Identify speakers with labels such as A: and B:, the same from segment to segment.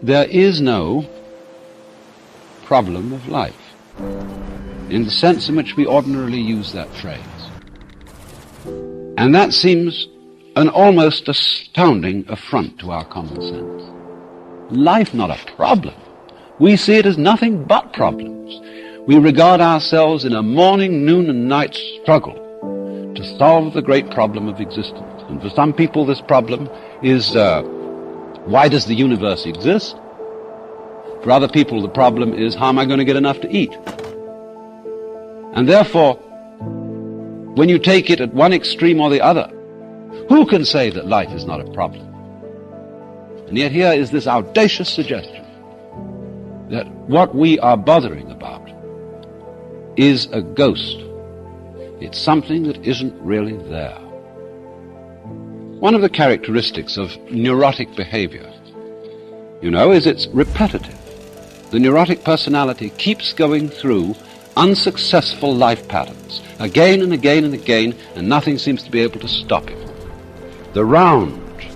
A: there is no problem of life, in the sense in which we ordinarily use that phrase. And that seems an almost astounding affront to our common sense. Life not a problem. We see it as nothing but problems. We regard ourselves in a morning, noon, and night struggle to solve the great problem of existence. And for some people this problem is, why does the universe exist? For other people the problem is, how am I going to get enough to eat? And therefore, when you take it at one extreme or the other, who can say that life is not a problem? And yet here is this audacious suggestion that what we are bothering about is a ghost. It's something that isn't really there. One of the characteristics of neurotic behavior, is it's repetitive. The neurotic personality keeps going through unsuccessful life patterns again and again and again, and nothing seems to be able to stop it. The round,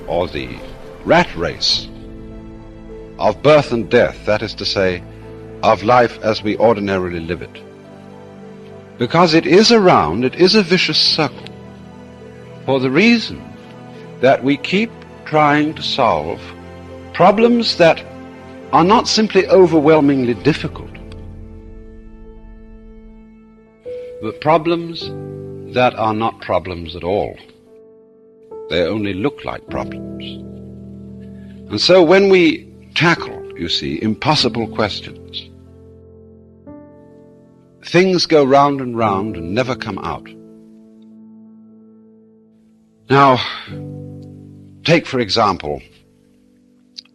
A: or the rat race of birth and death, that is to say, of life as we ordinarily live it. Because it is a round, it is a vicious circle, for the reason that we keep trying to solve problems that are not simply overwhelmingly difficult, but problems that are not problems at all. They only look like problems. And so when we tackle, impossible questions, things go round and round and never come out. Now, take, for example,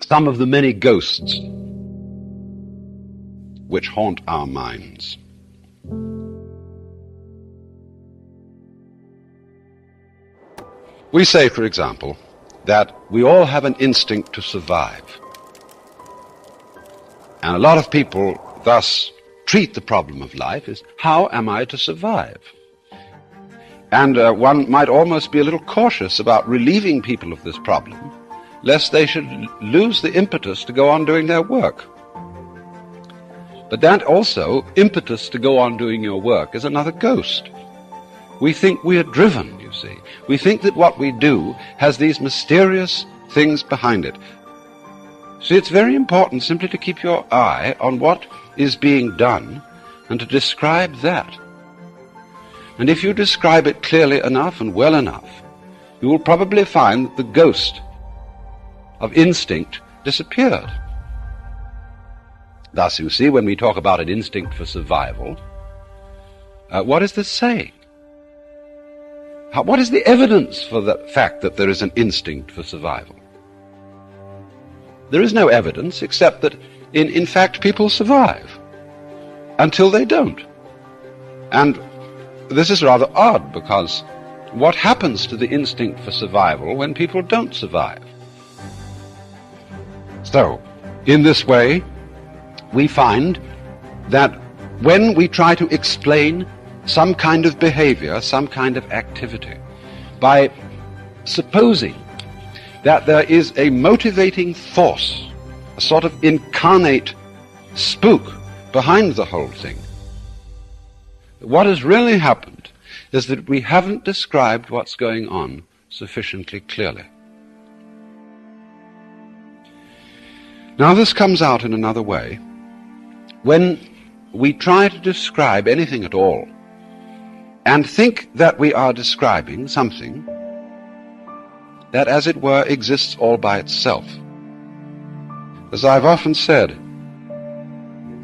A: some of the many ghosts which haunt our minds. We say, for example, that we all have an instinct to survive. And a lot of people thus treat the problem of life as, how am I to survive? And one might almost be a little cautious about relieving people of this problem, lest they should lose the impetus to go on doing their work. But that also, impetus to go on doing your work, is another ghost. We think we are driven, We think that what we do has these mysterious things behind it. See, it's very important simply to keep your eye on what is being done and to describe that. And if you describe it clearly enough and well enough, you will probably find that the ghost of instinct disappeared. Thus, when we talk about an instinct for survival, what is this saying? What is the evidence for the fact that there is an instinct for survival? There is no evidence except that, in fact, people survive until they don't. And this is rather odd, because what happens to the instinct for survival when people don't survive? So, in this way, we find that when we try to explain some kind of behavior, some kind of activity, by supposing that there is a motivating force, a sort of incarnate spook behind the whole thing, what has really happened is that we haven't described what's going on sufficiently clearly. Now, this comes out in another way. When we try to describe anything at all and think that we are describing something that, as it were, exists all by itself. As I've often said,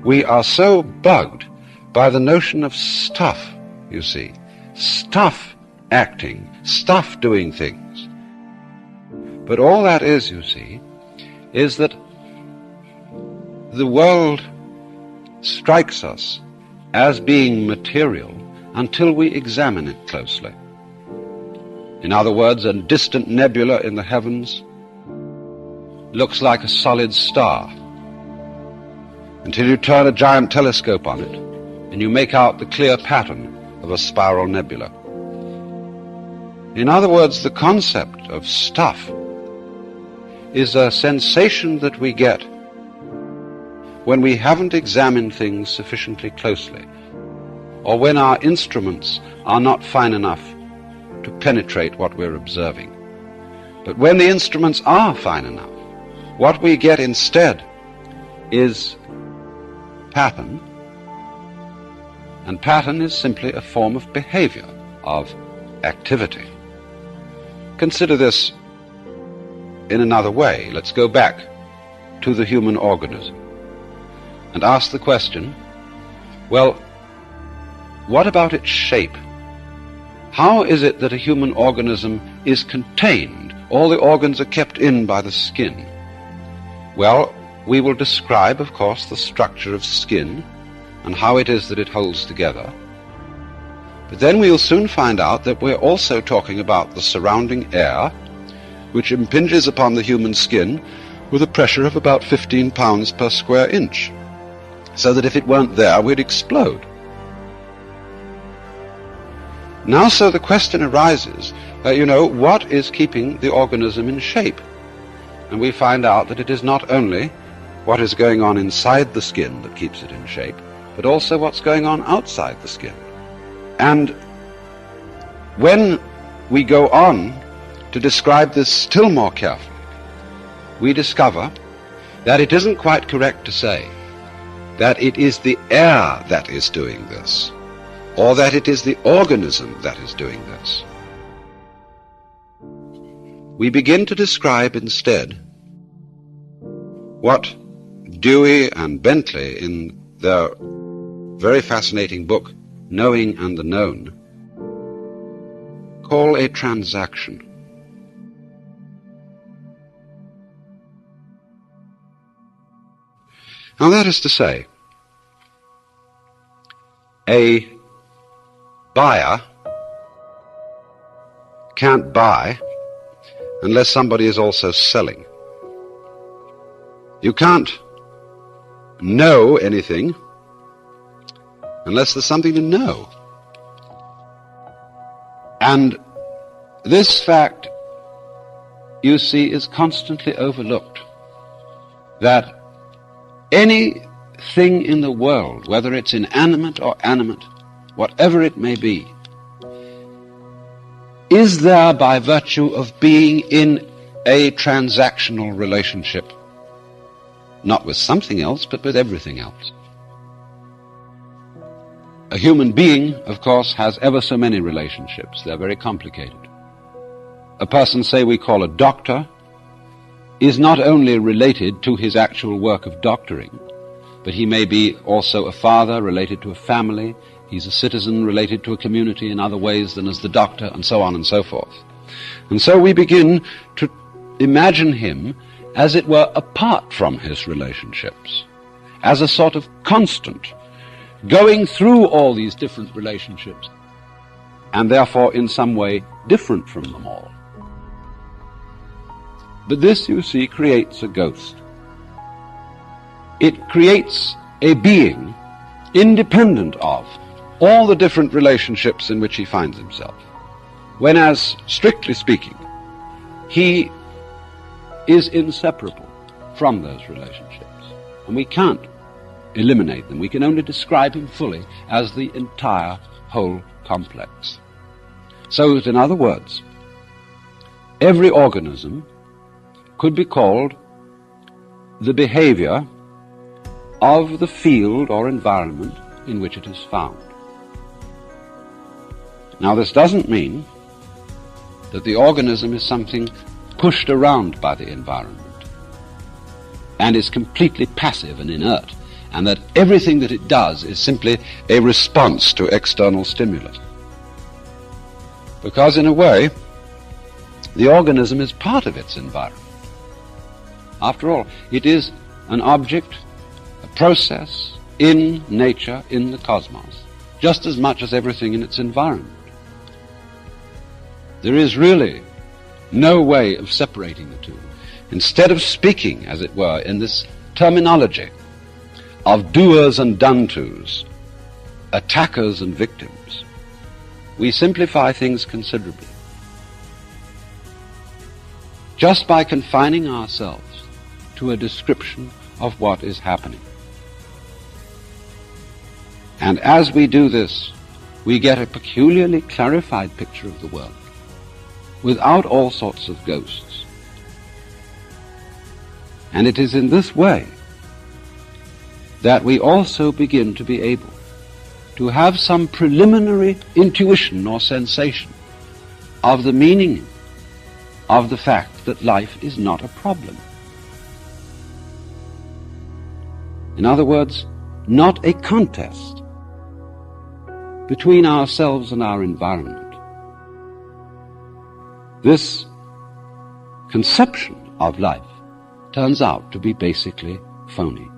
A: we are so bugged by the notion of stuff, stuff acting, stuff doing things. But all that is that the world strikes us as being material until we examine it closely. In other words, a distant nebula in the heavens looks like a solid star until you turn a giant telescope on it and you make out the clear pattern of a spiral nebula. In other words, the concept of stuff is a sensation that we get when we haven't examined things sufficiently closely, or when our instruments are not fine enough to penetrate what we're observing. But when the instruments are fine enough, what we get instead is pattern, and pattern is simply a form of behavior, of activity. Consider this in another way. Let's go back to the human organism and ask the question, well, what about its shape? How is it that a human organism is contained? All the organs are kept in by the skin. Well, we will describe, of course, the structure of skin and how it is that it holds together. But then we'll soon find out that we're also talking about the surrounding air, which impinges upon the human skin with a pressure of about 15 pounds per square inch, so that if it weren't there, we'd explode. Now, so the question arises, what is keeping the organism in shape? And we find out that it is not only what is going on inside the skin that keeps it in shape, but also what's going on outside the skin. And when we go on to describe this still more carefully, we discover that it isn't quite correct to say that it is the air that is doing this, or that it is the organism that is doing this. We begin to describe instead what Dewey and Bentley, in their very fascinating book, Knowing and the Known, call a transaction. Now, that is to say, a buyer can't buy unless somebody is also selling. You can't know anything unless there's something to know. And this fact, you see, is constantly overlooked, that anything in the world, whether it's inanimate or animate, whatever it may be, is there by virtue of being in a transactional relationship, not with something else, but with everything else. A human being, of course, has ever so many relationships. They're very complicated. A person, say, we call a doctor, is not only related to his actual work of doctoring, but he may be also a father related to a family. He's a citizen related to a community in other ways than as the doctor, and so on and so forth. And so we begin to imagine him, as it were, apart from his relationships, as a sort of constant, going through all these different relationships, and therefore in some way different from them all. But this, you see, creates a ghost. It creates a being independent of all the different relationships in which he finds himself, whereas, strictly speaking, he is inseparable from those relationships, and we can't eliminate them. We can only describe him fully as the entire whole complex. So that, in other words, every organism could be called the behavior of the field or environment in which it is found. Now, this doesn't mean that the organism is something pushed around by the environment and is completely passive and inert, and that everything that it does is simply a response to external stimulus. Because, in a way, the organism is part of its environment. After all, it is an object, a process in nature, in the cosmos, just as much as everything in its environment. There is really no way of separating the two. Instead of speaking, as it were, in this terminology of doers and done-tos, attackers and victims, we simplify things considerably. just by confining ourselves to a description of what is happening. And as we do this, we get a peculiarly clarified picture of the world, without all sorts of ghosts. And it is in this way that we also begin to be able to have some preliminary intuition or sensation of the meaning of the fact that life is not a problem. In other words, not a contest between ourselves and our environment. This conception of life turns out to be basically phony.